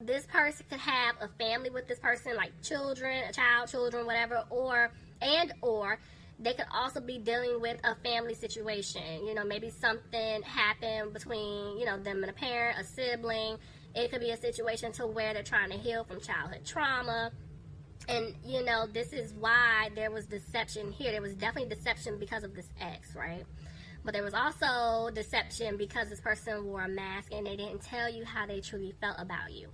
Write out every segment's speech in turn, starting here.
This person could have a family with this person, like children, children, whatever, or they could also be dealing with a family situation. You know, maybe something happened between, you know, them and a parent, a sibling. It could be a situation to where they're trying to heal from childhood trauma. And, you know, this is why there was deception here. There was definitely deception because of this ex, right? But there was also deception because this person wore a mask and they didn't tell you how they truly felt about you.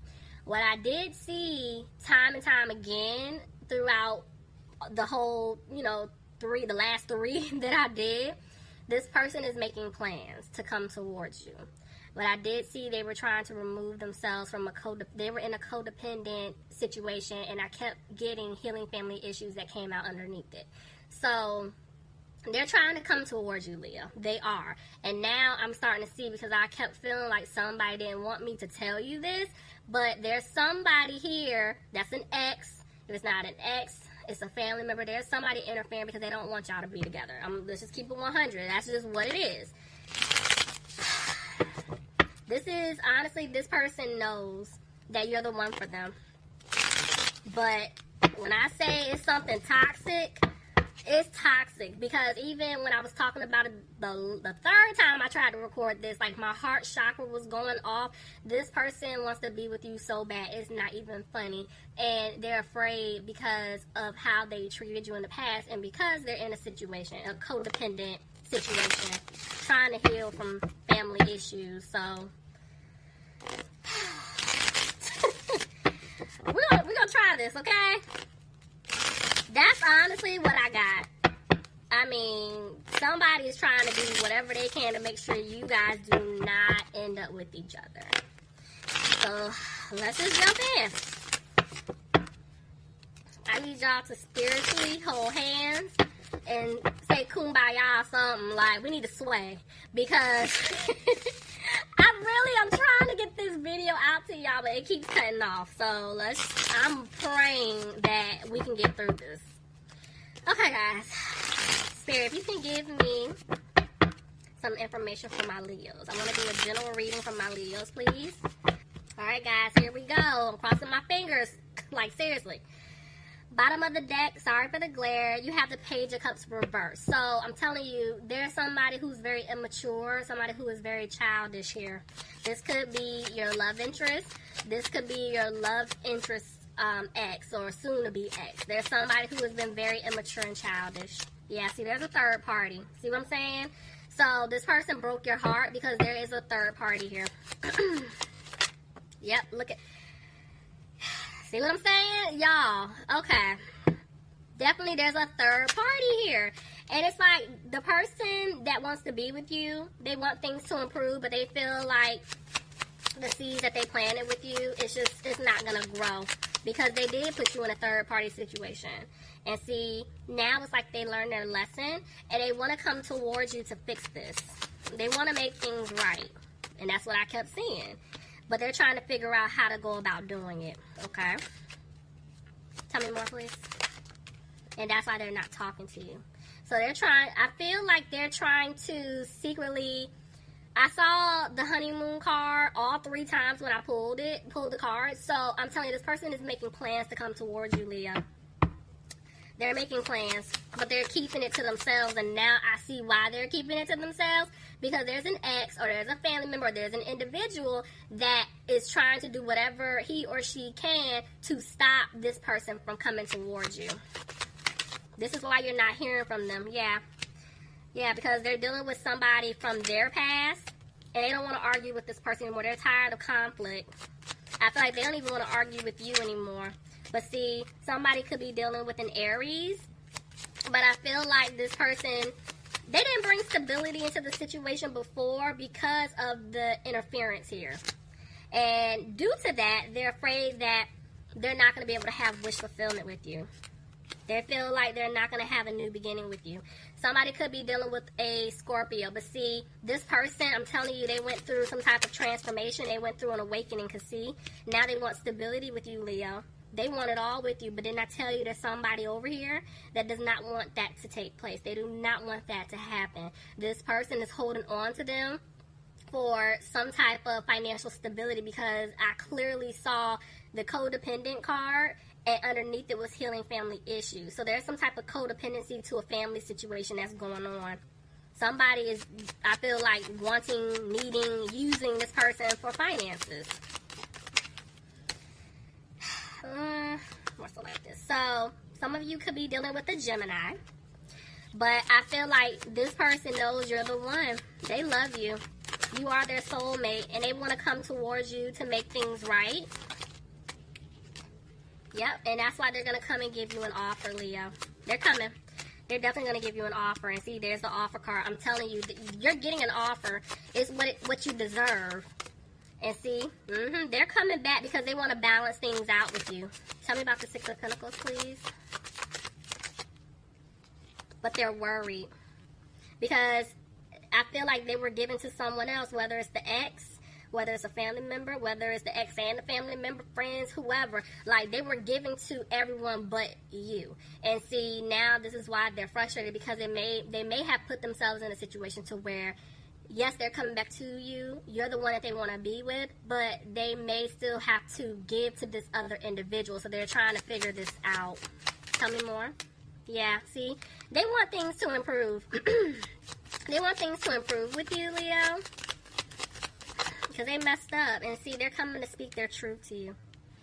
What I did see time and time again throughout the whole, you know, the last three that I did, this person is making plans to come towards you. But I did see they were trying to remove themselves from they were in a codependent situation, and I kept getting healing family issues that came out underneath it. So they're trying to come towards you, Leo. They are. And now I'm starting to see, because I kept feeling like somebody didn't want me to tell you this, but there's somebody here that's an ex. If it's not an ex, it's a family member. There's somebody interfering because they don't want y'all to be together. Let's just keep it 100. That's just what it is. This is, honestly, this person knows that you're the one for them. But when I say it's something toxic, it's toxic. Because even when I was talking about it the third time I tried to record this, like, my heart chakra was going off. This person wants to be with you so bad, it's not even funny. And they're afraid because of how they treated you in the past, and because they're in a situation, a codependent situation, trying to heal from family issues. So we're gonna try this, okay? That's honestly what I got. I mean, somebody is trying to do whatever they can to make sure you guys do not end up with each other. So let's just jump in. I need y'all to spiritually hold hands and say kumbaya or something. Like, we need to sway, because I'm trying to get this video out to y'all, but it keeps cutting off. So I'm praying that we can get through this. Okay, guys. Spirit, if you can give me some information for my Leos. I want to do a general reading for my Leos, please. Alright, guys, here we go. I'm crossing my fingers. Like, seriously. Bottom of the deck, sorry for the glare, you have the Page of Cups reversed. So, I'm telling you, there's somebody who's very immature, somebody who is very childish here. This could be your love interest. This could be your love interest ex, or soon-to-be ex. There's somebody who has been very immature and childish. Yeah, see, there's a third party. See what I'm saying? So, this person broke your heart because there is a third party here. Yep, look at... See what I'm saying? Y'all, okay. Definitely there's a third party here. And it's like the person that wants to be with you, they want things to improve, but they feel like the seeds that they planted with you, it's not going to grow. Because they did put you in a third party situation. And see, now it's like they learned their lesson, and they want to come towards you to fix this. They want to make things right. And that's what I kept seeing. But they're trying to figure out how to go about doing it, okay? Tell me more, please. And that's why they're not talking to you. So they're trying, I feel like they're trying to secretly, I saw the honeymoon card all 3 times when I pulled the card. So I'm telling you, this person is making plans to come towards you, Leo. They're making plans, but they're keeping it to themselves, and now I see why they're keeping it to themselves, because there's an ex, or there's a family member, or there's an individual that is trying to do whatever he or she can to stop this person from coming towards you. This is why you're not hearing from them. Yeah, because they're dealing with somebody from their past, and they don't want to argue with this person anymore. They're tired of conflict. I feel like they don't even want to argue with you anymore. But see, somebody could be dealing with an Aries, but I feel like this person, they didn't bring stability into the situation before because of the interference here. And due to that, they're afraid that they're not going to be able to have wish fulfillment with you. They feel like they're not going to have a new beginning with you. Somebody could be dealing with a Scorpio, but see, this person, I'm telling you, they went through some type of transformation. They went through an awakening, because see, now they want stability with you, Leo. They want it all with you, but then I tell you there's somebody over here that does not want that to take place. They do not want that to happen. This person is holding on to them for some type of financial stability, because I clearly saw the codependent card, and underneath it was healing family issues. So there's some type of codependency to a family situation that's going on. Somebody is, I feel like, wanting, needing, using this person for finances. More so like this. So some of you could be dealing with a Gemini, but I feel like this person knows you're the one. They love you. You are their soulmate, and they want to come towards you to make things right. Yep, and that's why they're going to come and give you an offer, Leo. They're coming. They're definitely going to give you an offer. And see, there's the offer card. I'm telling you, you're getting an offer. It's what you deserve. And see, they're coming back because they want to balance things out with you. Tell me about the Six of Pentacles, please. But they're worried. Because I feel like they were given to someone else, whether it's the ex, whether it's a family member, whether it's the ex and the family member, friends, whoever. Like, they were giving to everyone but you. And see, now this is why they're frustrated, because they may have put themselves in a situation to where, yes, they're coming back to you. You're the one that they want to be with, but they may still have to give to this other individual. So they're trying to figure this out. Tell me more. Yeah, see? They want things to improve. They want things to improve with you, Leo. Because they messed up. And see, they're coming to speak their truth to you.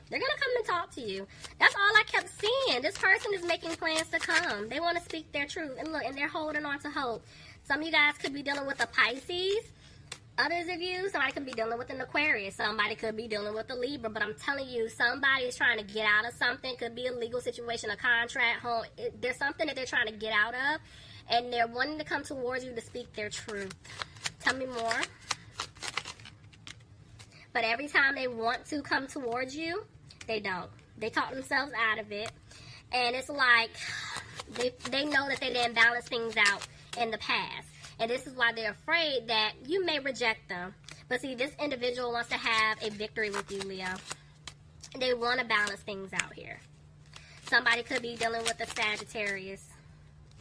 They're going to come and talk to you. That's all I kept seeing. This person is making plans to come. They want to speak their truth. And look, and they're holding on to hope. Some of you guys could be dealing with a Pisces. Others of you, somebody could be dealing with an Aquarius. Somebody could be dealing with a Libra. But I'm telling you, somebody is trying to get out of something. Could be a legal situation, a contract, home. There's something that they're trying to get out of. And they're wanting to come towards you to speak their truth. Tell me more. But every time they want to come towards you, they don't. They talk themselves out of it. And it's like they know that they didn't balance things out in the past. And this is why they're afraid that you may reject them. But see, this individual wants to have a victory with you, Leo. They want to balance things out here. Somebody could be dealing with a Sagittarius.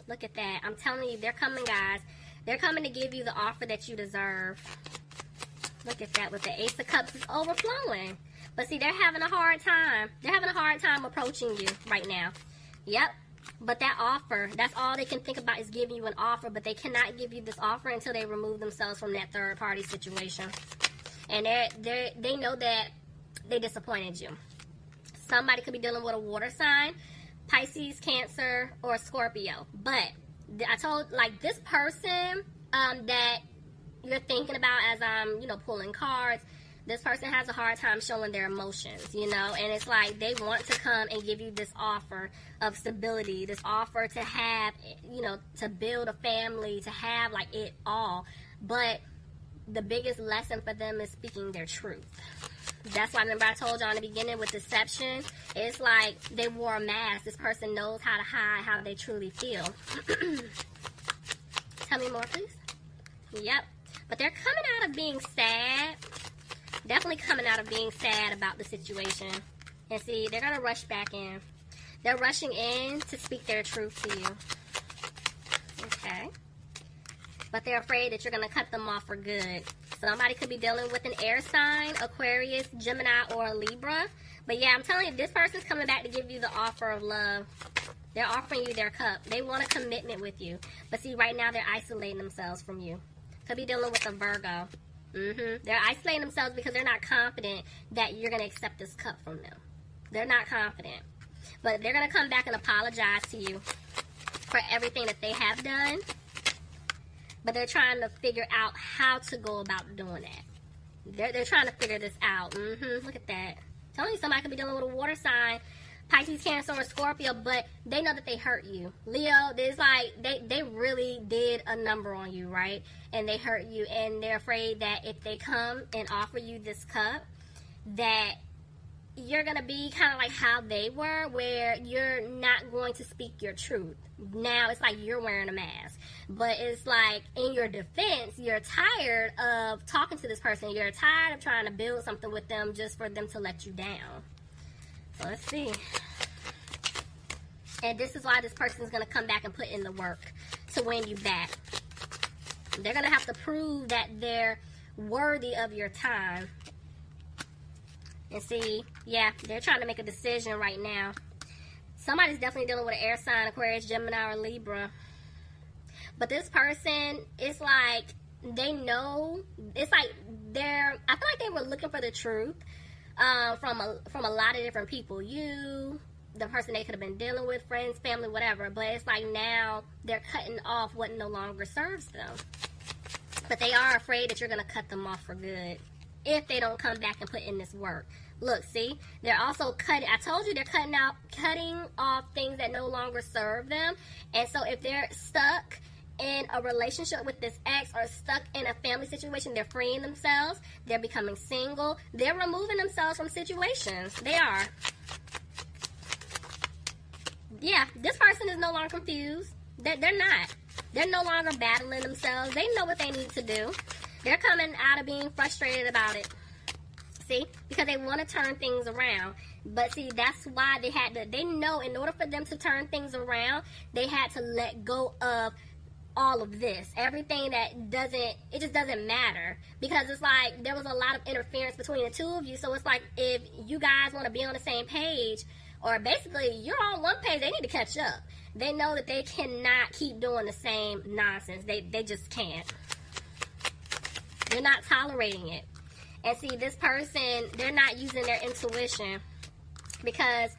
Look at that. I'm telling you, they're coming, guys. They're coming to give you the offer that you deserve. Look at that. With the Ace of Cups, it's overflowing. But see, they're having a hard time. They're having a hard time approaching you right now. Yep. But that offer, that's all they can think about, is giving you an offer. But they cannot give you this offer until they remove themselves from that third-party situation. And they know that they disappointed you. Somebody could be dealing with a water sign, Pisces, Cancer, or Scorpio. But I told, like, this person that you're thinking about as I'm, pulling cards, this person has a hard time showing their emotions, and it's like they want to come and give you this offer of stability, this offer to have, to build a family, to have, like, it all. But the biggest lesson for them is speaking their truth. That's why, remember I told y'all in the beginning with deception, it's like they wore a mask. This person knows how to hide how they truly feel. Tell me more, please. Yep. But they're coming out of being sad. Definitely coming out of being sad about the situation. And see, they're going to rush back in. They're rushing in to speak their truth to you. Okay. But they're afraid that you're going to cut them off for good. Somebody could be dealing with an air sign, Aquarius, Gemini, or a Libra. But yeah, I'm telling you, this person's coming back to give you the offer of love. They're offering you their cup. They want a commitment with you. But see, right now they're isolating themselves from you. Could be dealing with a Virgo. They're isolating themselves because they're not confident that you're going to accept this cup from them. They're not confident. But they're going to come back and apologize to you for everything that they have done. But they're trying to figure out how to go about doing that. They're trying to figure this out. Look at that. Telling you, somebody could be dealing with a water sign, Pisces, Cancer, or Scorpio, but they know that they hurt you. Leo, it's like they really did a number on you, right? And they hurt you, and they're afraid that if they come and offer you this cup, that you're going to be kind of like how they were, where you're not going to speak your truth. Now it's like you're wearing a mask. But it's like, in your defense, you're tired of talking to this person. You're tired of trying to build something with them just for them to let you down. So let's see. And this is why this person is going to come back and put in the work to win you back. They're going to have to prove that they're worthy of your time. And see, yeah, they're trying to make a decision right now. Somebody's definitely dealing with an air sign, Aquarius, Gemini, or Libra. But this person, it's like they know, it's like I feel like they were looking for the truth from a lot of different people. You, the person they could have been dealing with, friends, family, whatever. But it's like now they're cutting off what no longer serves them. But they are afraid that you're going to cut them off for good if they don't come back and put in this work. Look, see, they're also cutting. I told you they're cutting off things that no longer serve them. And so if they're stuck in a relationship with this ex or stuck in a family situation, they're freeing themselves. They're becoming single. They're removing themselves from situations. They are. Yeah, this person is no longer confused. They're not. They're no longer battling themselves. They know what they need to do. They're coming out of being frustrated about it. See? Because they want to turn things around. But see, that's why they know in order for them to turn things around, they had to let go of all of this. Everything that it just doesn't matter. Because it's like there was a lot of interference between the two of you. So it's like if you guys want to be on the same page, or basically you're on one page, they need to catch up. They know that they cannot keep doing the same nonsense. They just can't. They're not tolerating it. And see, this person, they're not using their intuition because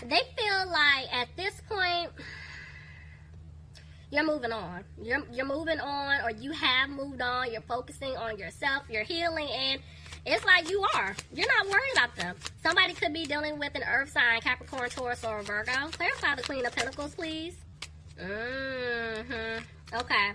they feel like at this point, you're moving on. You're moving on, or you have moved on. You're focusing on yourself. You're healing, and it's like you are. You're not worried about them. Somebody could be dealing with an earth sign, Capricorn, Taurus, or Virgo. Clarify the Queen of Pentacles, please. Okay.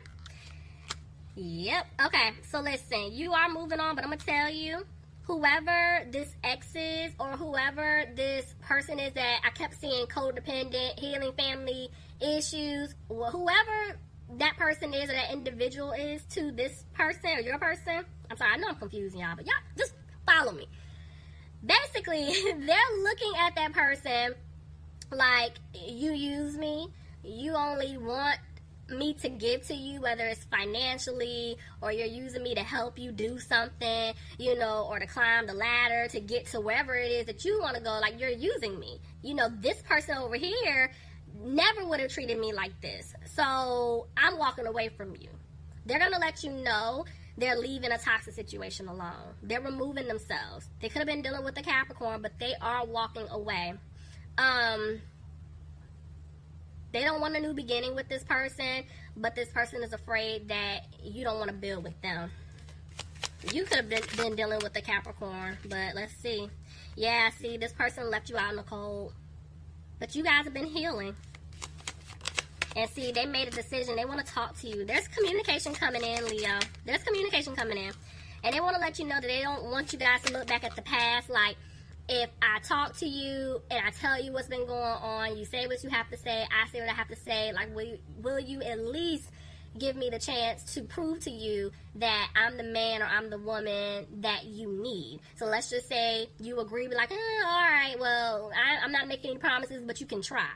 Yep. Okay. So listen, you are moving on, but I'm going to tell you, whoever this ex is or whoever this person is that I kept seeing codependent, healing family issues, whoever that person is or that individual is to this person or your person. I'm sorry, I know I'm confusing y'all, but y'all just follow me. Basically, they're looking at that person like, you use me, you only want me to give to you, whether it's financially or you're using me to help you do something, or to climb the ladder to get to wherever it is that you want to go. Like, you're using me. This person over here never would have treated me like this. So I'm walking away from you. They're going to let you know they're leaving a toxic situation alone. They're removing themselves. They could have been dealing with the Capricorn, but they are walking away. They don't want a new beginning with this person, but this person is afraid that you don't want to build with them. You could have been dealing with the Capricorn, but let's see. Yeah, see, this person left you out in the cold. But you guys have been healing. And see, they made a decision. They want to talk to you. There's communication coming in, Leo. There's communication coming in. And they want to let you know that they don't want you guys to look back at the past like, if I talk to you and I tell you what's been going on, you say what you have to say, I say what I have to say, like, will you at least give me the chance to prove to you that I'm the man or I'm the woman that you need? So let's just say you agree, be like, all right, well, I'm not making any promises, but you can try.